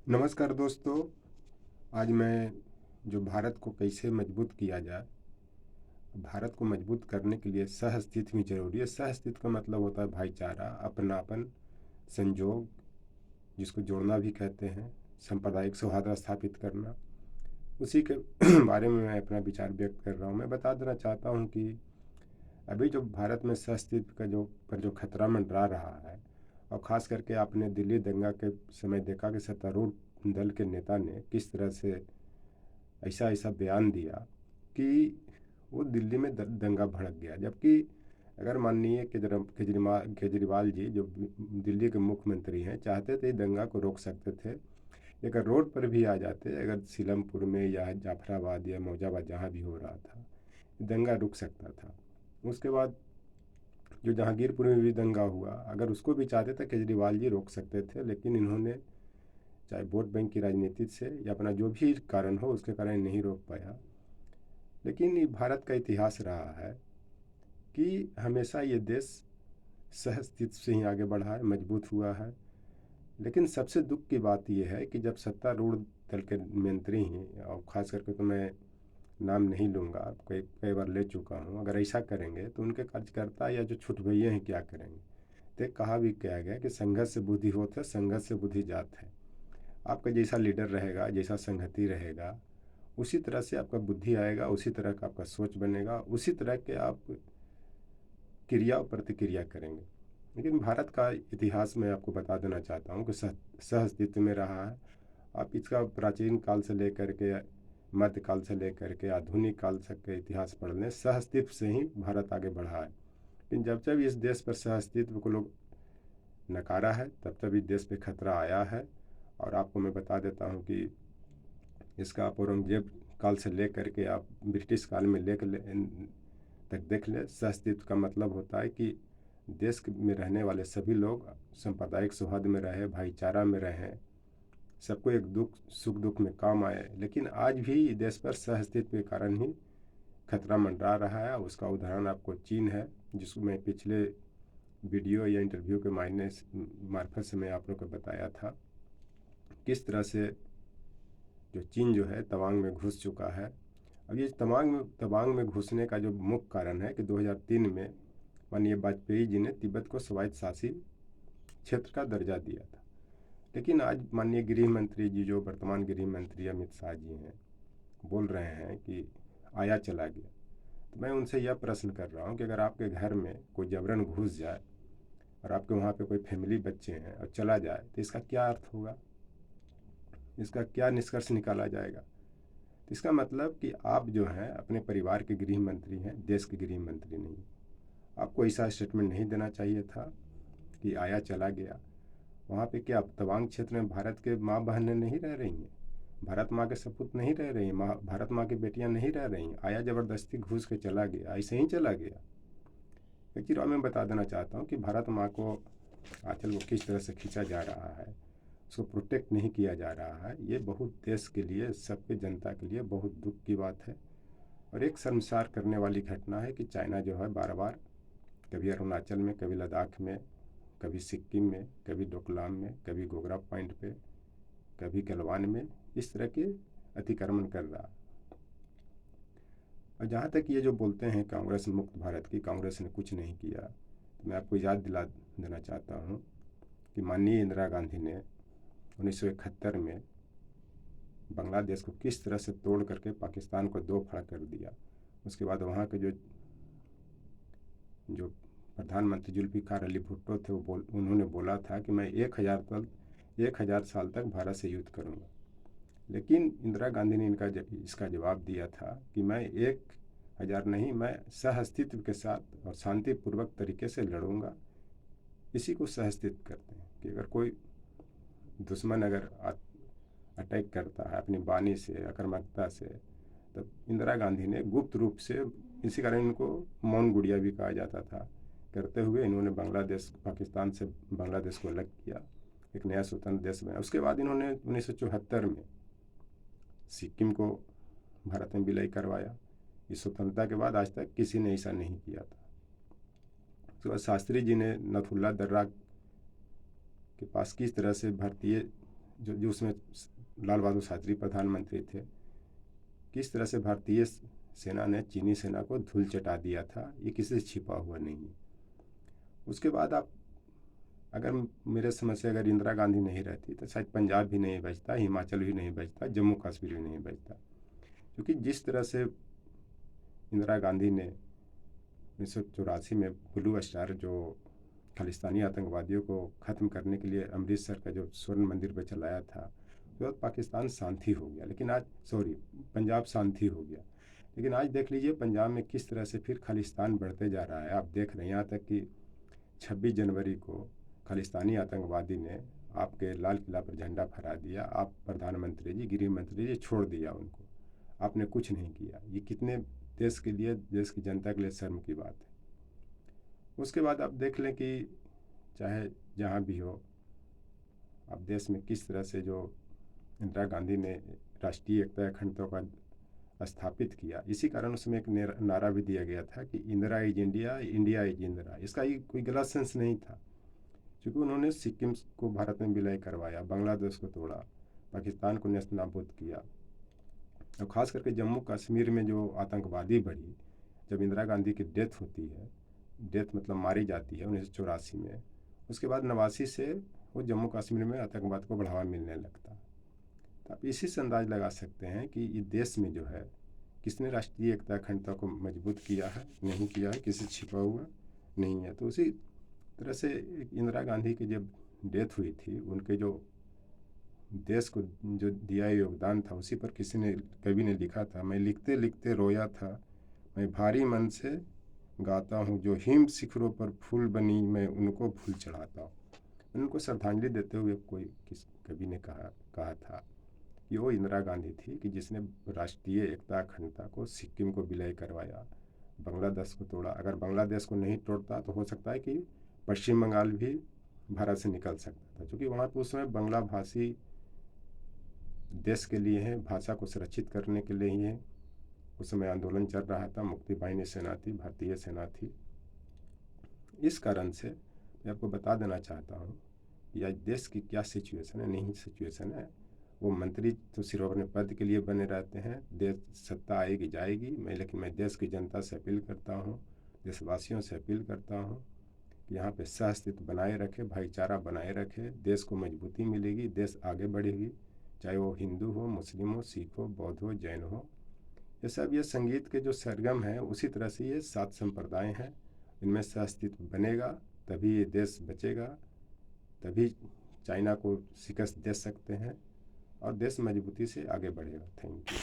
नमस्कार दोस्तों। आज मैं जो भारत को कैसे मजबूत किया जाए, भारत को मजबूत करने के लिए सह-अस्तित्व भी जरूरी है। सह-अस्तित्व का मतलब होता है भाईचारा, अपनापन, संजोग, जिसको जोड़ना भी कहते हैं, सांप्रदायिक सौहार्द स्थापित करना। उसी के बारे में मैं अपना विचार व्यक्त कर रहा हूँ। मैं बता देना चाहता हूँ कि अभी जो भारत में सह-अस्तित्व का जो खतरा मंडरा रहा है, और ख़ास करके आपने दिल्ली दंगा के समय देखा कि सत्तारूढ़ दल के नेता ने किस तरह से ऐसा ऐसा बयान दिया कि वो दिल्ली में दंगा भड़क गया। जबकि अगर माननीय केजरीवाल जी जो दिल्ली के मुख्यमंत्री हैं, चाहते थे दंगा को रोक सकते थे। अगर रोड पर भी आ जाते, अगर सीलमपुर में या जाफराबाद या मौजाबाद जहाँ भी हो रहा था, दंगा रुक सकता था। उसके बाद जो जहांगीरपुर में भी दंगा हुआ, अगर उसको भी चाहते थे केजरीवाल जी रोक सकते थे, लेकिन इन्होंने चाहे वोट बैंक की राजनीति से या अपना जो भी कारण हो उसके कारण नहीं रोक पाया। लेकिन ये भारत का इतिहास रहा है कि हमेशा ये देश सहअस्तित्व से ही आगे बढ़ा है, मजबूत हुआ है। लेकिन सबसे दुख की बात यह है कि जब सत्तारूढ़ दल के मंत्री हैं, और ख़ास करके तो मैं नाम नहीं लूँगा, कई कई बार ले चुका हूँ, अगर ऐसा करेंगे तो उनके कार्यकर्ता या जो छुटभैया हैं क्या करेंगे। तो कहा भी किया गया कि संघर्ष से बुद्धि होत है, संघर्ष से बुद्धि जात है। आपका जैसा लीडर रहेगा, जैसा संगति रहेगा, उसी तरह से आपका बुद्धि आएगा, उसी तरह का आपका सोच बनेगा, उसी तरह के आप क्रिया और प्रतिक्रिया करेंगे। लेकिन भारत का इतिहास मैं आपको बता देना चाहता हूँ कि सह अस्तित्व में रहा है। आप इसका प्राचीन काल से लेकर के मध्यकाल से लेकर के आधुनिक काल तक के इतिहास पढ़ लें, सह अस्तित्व से ही भारत आगे बढ़ा है। लेकिन जब जब इस देश पर सह अस्तित्व को लोग नकारा है, तब तब इस देश पे खतरा आया है। और आपको मैं बता देता हूँ कि इसका आप औरंगजेब काल से लेकर के आप ब्रिटिश काल में तक देख ले, सहअस्तित्व का मतलब होता है कि देश में रहने वाले सभी लोग सांप्रदायिक सौहार्द में रहे, भाईचारा में रहें, सबको एक दुख सुख दुख में काम आए। लेकिन आज भी देश पर सहअस्तित्व के कारण ही खतरा मंडरा रहा है। उसका उदाहरण आपको चीन है, जिसको मैं पिछले वीडियो या इंटरव्यू के मार्फत से मैं आप लोग को बताया था किस तरह से जो चीन जो है तवांग में घुस चुका है। अब ये तवांग में घुसने का जो मुख्य कारण है कि 2003 में माननीय वाजपेयी जी ने तिब्बत को स्वायत्त शासित क्षेत्र का दर्जा दिया था। लेकिन आज माननीय गृह मंत्री जी, जो वर्तमान गृह मंत्री अमित शाह जी हैं, बोल रहे हैं कि आया चला गया। तो मैं उनसे यह प्रश्न कर रहा हूँ कि अगर आपके घर में कोई जबरन घुस जाए और आपके वहाँ पे कोई फैमिली बच्चे हैं और चला जाए, तो इसका क्या अर्थ होगा, इसका क्या निष्कर्ष निकाला जाएगा। तो इसका मतलब कि आप जो हैं अपने परिवार के गृह मंत्री हैं, देश के गृह मंत्री नहीं। आपको ऐसा स्टेटमेंट नहीं देना चाहिए था कि आया चला गया। वहाँ पे क्या तवांग क्षेत्र में भारत के माँ बहनें नहीं रह रही हैं, भारत माँ के सपूत नहीं रह रही हैं, भारत माँ की बेटियाँ नहीं रह रही हैं। आया ज़बरदस्ती घुस के चला गया, ऐसे ही चला गया। एक चीज़ और मैं बता देना चाहता हूँ कि भारत माँ को आंचल को किस तरह से खींचा जा रहा है, उसको प्रोटेक्ट नहीं किया जा रहा है। ये बहुत देश के लिए, सबके जनता के लिए बहुत दुख की बात है। और एक शर्मसार करने वाली घटना है कि चाइना जो है बार बार कभी अरुणाचल में, कभी लद्दाख में, कभी सिक्किम में, कभी डोकलाम में, कभी गोगरा पॉइंट पे, कभी गलवान में इस तरह के अतिक्रमण कर रहा। और जहाँ तक ये जो बोलते हैं कांग्रेस मुक्त भारत की, कांग्रेस ने कुछ नहीं किया, तो मैं आपको याद दिला देना चाहता हूँ कि माननीय इंदिरा गांधी ने 1971 में बांग्लादेश को किस तरह से तोड़ करके पाकिस्तान को दो फाड़ कर दिया। उसके बाद वहाँ के जो जो प्रधानमंत्री जुल्फिकार अली भुट्टो थे, उन्होंने बोला था कि मैं 1000 साल तक भारत से युद्ध करूँगा। लेकिन इंदिरा गांधी ने इसका जवाब दिया था कि मैं 1000 नहीं, मैं सहअस्तित्व के साथ और शांतिपूर्वक तरीके से लड़ूंगा। इसी को सहअस्तित्व करते हैं कि अगर कोई दुश्मन अगर अटैक करता है अपनी वाणी से, आक्रामकता से, तब इंदिरा गांधी ने गुप्त रूप से, इसी कारण इनको मौन गुड़िया भी कहा जाता था, करते हुए इन्होंने पाकिस्तान से बांग्लादेश को अलग किया, एक नया स्वतंत्र देश बनाया। उसके बाद इन्होंने 1974 में सिक्किम को भारत में विलय करवाया। इस स्वतंत्रता के बाद आज तक किसी ने ऐसा नहीं किया था। उसके बाद शास्त्री जी ने नथुल्ला दर्रा के पास किस तरह से भारतीय जो उसमें लाल बहादुर शास्त्री प्रधानमंत्री थे, किस तरह से भारतीय सेना ने चीनी सेना को धूल चटा दिया था, ये किसी से छिपा हुआ नहीं है। उसके बाद आप अगर मेरे समझ से अगर इंदिरा गांधी नहीं रहती तो शायद पंजाब भी नहीं बचता, हिमाचल भी नहीं बचता, जम्मू कश्मीर भी नहीं बचता। क्योंकि जिस तरह से इंदिरा गांधी ने 1984 में ब्लू स्टार जो खालिस्तानी आतंकवादियों को ख़त्म करने के लिए अमृतसर का जो स्वर्ण मंदिर पर चलाया था, तो पाकिस्तान शांति हो गया, लेकिन आज पंजाब शांति हो गया। लेकिन आज देख लीजिए पंजाब में किस तरह से फिर खालिस्तान बढ़ते जा रहा है। आप देख रहे हैं यहाँ तक कि 26 जनवरी को खालिस्तानी आतंकवादी ने आपके लाल किला पर झंडा फहरा दिया। आप प्रधानमंत्री जी, गृह मंत्री जी छोड़ दिया उनको, आपने कुछ नहीं किया। ये कितने देश के लिए, देश की जनता के लिए शर्म की बात है। उसके बाद आप देख लें कि चाहे जहाँ भी हो, अब देश में किस तरह से जो इंदिरा गांधी ने राष्ट्रीय एकता अखंडता का स्थापित किया, इसी कारण उसमें एक नारा भी दिया गया था कि Indira is India, India is Indira. इसका ये कोई गलत सेंस नहीं था, क्योंकि उन्होंने सिक्किम को भारत में विलय करवाया, बांग्लादेश को तोड़ा, पाकिस्तान को नेस्तनाबूद किया। और ख़ास करके जम्मू कश्मीर में जो आतंकवादी बढ़ी, जब इंदिरा गांधी की डेथ होती है, डेथ मतलब मारी जाती है 1984 में, उसके बाद 89 से वो जम्मू कश्मीर में आतंकवाद को बढ़ावा मिलने लगता। तो आप इसी से अंदाज़ लगा सकते हैं कि ये देश में जो है किसने राष्ट्रीय एकता अखंडता को मजबूत किया है, नहीं किया है, किसी छिपा हुआ नहीं है। तो उसी तरह से इंदिरा गांधी की जब डेथ हुई थी, उनके जो देश को जो दिया योगदान था, उसी पर किसी ने, कवि ने लिखा था, मैं लिखते लिखते रोया था, मैं भारी मन से गाता हूँ, जो हिम शिखरों पर फूल बनी मैं उनको फूल चढ़ाता हूँ। उनको श्रद्धांजलि देते हुए कोई किस कवि ने कहा था कि वो इंदिरा गांधी थी कि जिसने राष्ट्रीय एकता अखंडता को, सिक्किम को विलय करवाया, बांग्लादेश को तोड़ा। अगर बांग्लादेश को नहीं तोड़ता तो हो सकता है कि पश्चिम बंगाल भी भारत से निकल सकता था, क्योंकि वहाँ पर उस समय बांग्ला भाषी देश के लिए हैं, भाषा को सुरक्षित करने के लिए ही है। उस समय आंदोलन चल रहा था, मुक्ति बाहिनी सेना थी, भारतीय सेना थी। इस कारण से मैं आपको बता देना चाहता हूँ कि आज देश की क्या सिचुएशन है, नहीं सिचुएशन है। वो मंत्री तो सिर्फ अपने पद के लिए बने रहते हैं, देश सत्ता आएगी जाएगी। लेकिन मैं देश की जनता से अपील करता हूँ, देशवासियों से अपील करता हूँ कि यहाँ पे सह अस्तित्व बनाए रखे, भाईचारा बनाए रखे, देश को मजबूती मिलेगी, देश आगे बढ़ेगी। चाहे वो हिंदू हो, मुस्लिम हो, सिख हो, बौद्ध हो, जैन हो, ये संगीत के जो सरगम हैं, उसी तरह से ये 7 संप्रदाय हैं, इनमें सह अस्तित्व बनेगा, तभी ये देश बचेगा, तभी चाइना को शिकस्त दे सकते हैं और देश मजबूती से आगे बढ़ेगा। Thank you.